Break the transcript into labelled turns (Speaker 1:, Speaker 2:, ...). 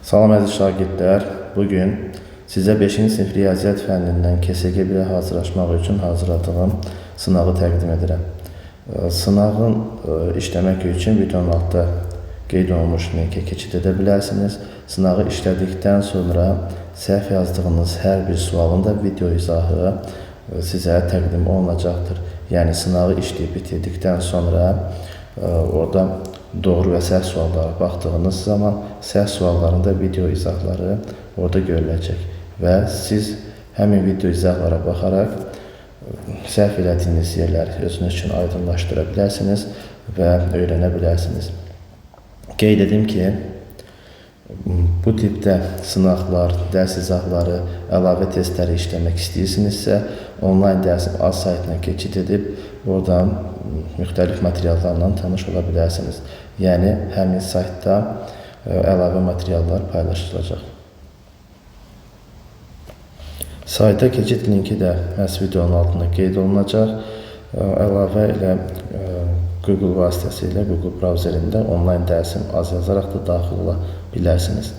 Speaker 1: Salam əziz şagirdlər, bugün sizə 5-ci sinif riyaziyyat fənnindən KSG 1-ə hazırlaşmaq üçün hazırladığım sınağı təqdim edirəm. Sınağın işləmək üçün videonun altda qeyd olunmuş linkə keçid edə bilərsiniz. Sınağı işlədikdən sonra səhv yazdığınız hər bir sualın da video izahı sizə təqdim olunacaqdır. Yəni sınağı işləyib bitirdikdən sonra orada doğru və səhv suallara baxdığınız zaman səhv sualların da video izahları orada görüləcək və siz həmin video izahlara baxaraq səhv elədiyiniz yerləri özünüz üçün aydınlaşdıra bilərsiniz və öyrənə bilərsiniz. Qeyd edim ki, bu tipdə sınaqlar, dərs izahları, əlavə testləri işləmək istəyirsinizsə, onlayn dərsim az saytına keçid edib, oradan müxtəlif materiallarla tanış ola bilərsiniz. Yəni, həmin saytda əlavə materiallar paylaşılacaq. Sayta keçid linki də məhz videonun altında qeyd olunacaq. Əlavə ilə Google vasitəsilə, Google browserində onlayn dərsim az yazaraq da daxil ola bilərsiniz.